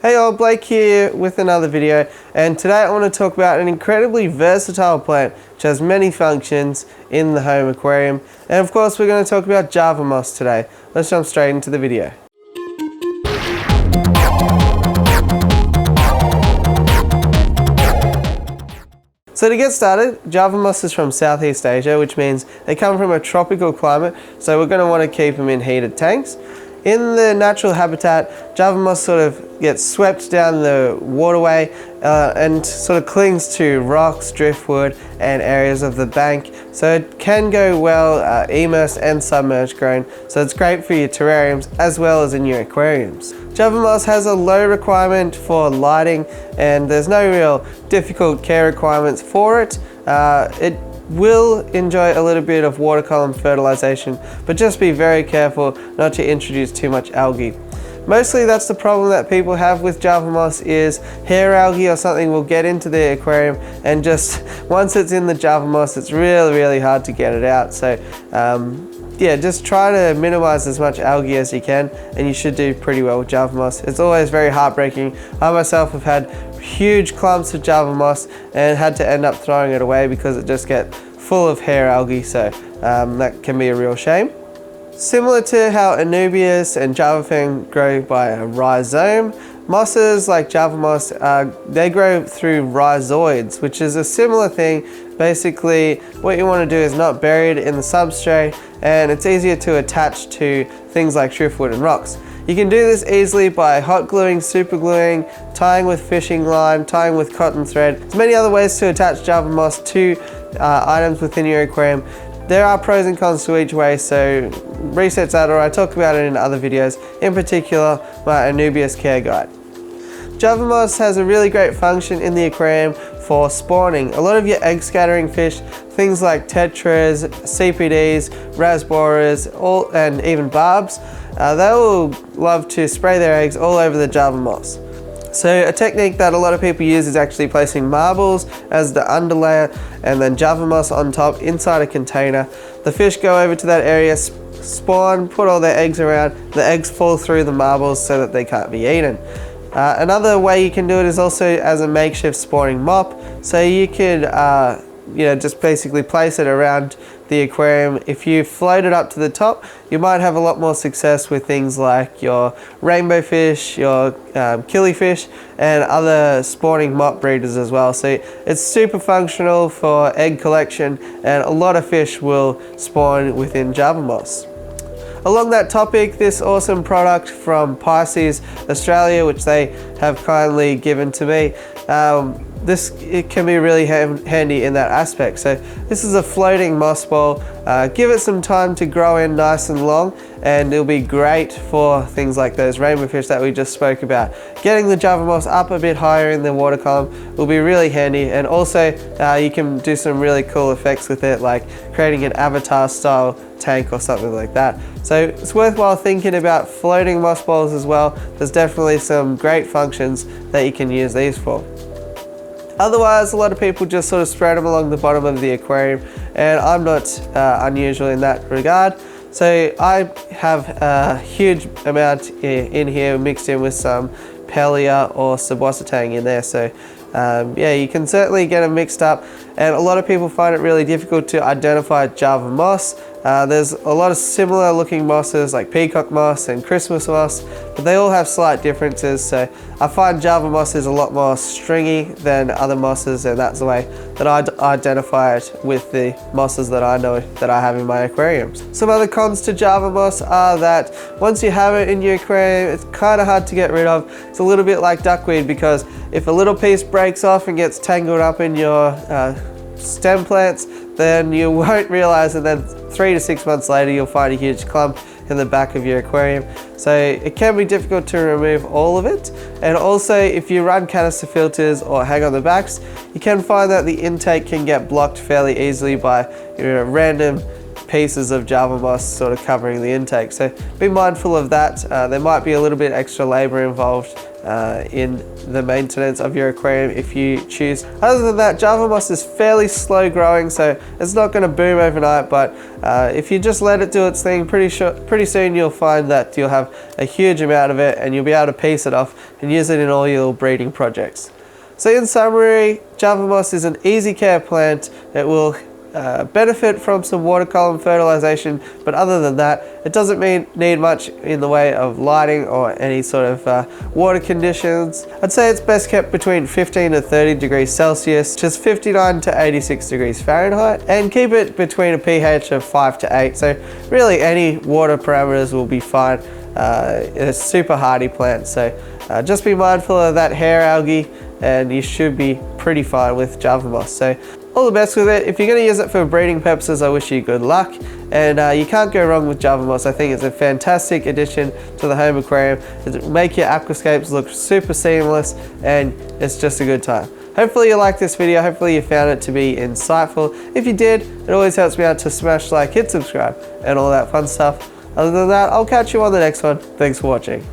Hey all, Blake here with another video, and today I want to talk about an incredibly versatile plant which has many functions in the home aquarium, and of course we're going to talk about Java moss today. Let's jump straight into the video. So to get started, Java moss is from Southeast Asia, which means they come from a tropical climate, so we're going to want to keep them in heated tanks. In the natural habitat, Java moss sort of gets swept down the waterway and sort of clings to rocks, driftwood and areas of the bank. So it can go well immersed and submerged grown, so it's great for your terrariums as well as in your aquariums. Java moss has a low requirement for lighting and there's no real difficult care requirements for it. It will enjoy a little bit of water column fertilization, but just be very careful not to introduce too much algae. Mostly that's the problem that people have with Java moss, is hair algae or something will get into the aquarium, and just once it's in the Java moss it's really hard to get it out. So yeah, just try to minimize as much algae as you can and you should do pretty well with Java moss. It's always very heartbreaking. I myself have had huge clumps of Java moss and had to end up throwing it away because it just gets full of hair algae, so that can be a real shame. Similar to how Anubias and Javafang grow by a rhizome, mosses like Java moss, they grow through rhizoids, which is a similar thing. Basically, what you want to do is not bury it in the substrate, and it's easier to attach to things like driftwood and rocks. You can do this easily by hot gluing, super gluing, tying with fishing line, tying with cotton thread. There's many other ways to attach Java moss to items within your aquarium. There are pros and cons to each way, so research that, or I talk about it in other videos, in particular my Anubias care guide. Java moss has a really great function in the aquarium for spawning. A lot of your egg scattering fish, things like tetras, CPDs, rasboras, and even barbs, they will love to spray their eggs all over the Java moss. So a technique that a lot of people use is actually placing marbles as the underlayer and then Java moss on top inside a container. The fish go over to that area, spawn, put all their eggs around, the eggs fall through the marbles so that they can't be eaten. Another way you can do it is also as a makeshift spawning mop. So you could just basically place it around the aquarium. If you float it up to the top, you might have a lot more success with things like your rainbow fish, your killifish and other spawning mop breeders as well. So it's super functional for egg collection, and a lot of fish will spawn within Java moss. Along that topic, this awesome product from Pisces Australia, which they have kindly given to me, it can be really handy in that aspect. So this is a floating moss ball. Give it some time to grow in nice and long, and it'll be great for things like those rainbow fish that we just spoke about. Getting the Java moss up a bit higher in the water column will be really handy, and also you can do some really cool effects with it, like creating an avatar style tank or something like that. So it's worthwhile thinking about floating moss balls as well. There's definitely some great functions that you can use these for. Otherwise, a lot of people just sort of spread them along the bottom of the aquarium, and I'm not unusual in that regard. So I have a huge amount in here mixed in with some Pellia or Sabositang in there. So yeah, you can certainly get them mixed up, and a lot of people find it really difficult to identify Java moss. There's a lot of similar looking mosses like peacock moss and Christmas moss, but they all have slight differences. So I find Java moss is a lot more stringy than other mosses, and that's the way that I identify it with the mosses that I know that I have in my aquariums. Some other cons to Java moss are that once you have it in your aquarium, it's kind of hard to get rid of. It's a little bit like duckweed, because if a little piece breaks off and gets tangled up in your stem plants, then you won't realize, and then 3 to 6 months later you'll find a huge clump in the back of your aquarium. So it can be difficult to remove all of it. And also, if you run canister filters or hang on the backs, you can find that the intake can get blocked fairly easily by random pieces of Java moss sort of covering the intake. So be mindful of that. There might be a little bit extra labor involved in the maintenance of your aquarium if you choose. Other than that, Java moss is fairly slow growing, so it's not going to boom overnight, but if you just let it do its thing, pretty soon you'll find that you'll have a huge amount of it and you'll be able to piece it off and use it in all your little breeding projects. So in summary, Java moss is an easy care plant. It will benefit from some water column fertilization, but other than that, it doesn't need much in the way of lighting or any sort of water conditions. I'd say it's best kept between 15 to 30 degrees Celsius, just 59 to 86 degrees Fahrenheit, and keep it between a pH of 5 to 8. So really any water parameters will be fine. It's a super hardy plant, so just be mindful of that hair algae and you should be pretty fine with Java moss. So all the best with it. If you're going to use it for breeding purposes, I wish you good luck. And you can't go wrong with Java moss. I think it's a fantastic addition to the home aquarium. It'll make your aquascapes look super seamless, and it's just a good time. Hopefully you liked this video. Hopefully you found it to be insightful. If you did, it always helps me out to smash like, hit subscribe, and all that fun stuff. Other than that, I'll catch you on the next one. Thanks for watching.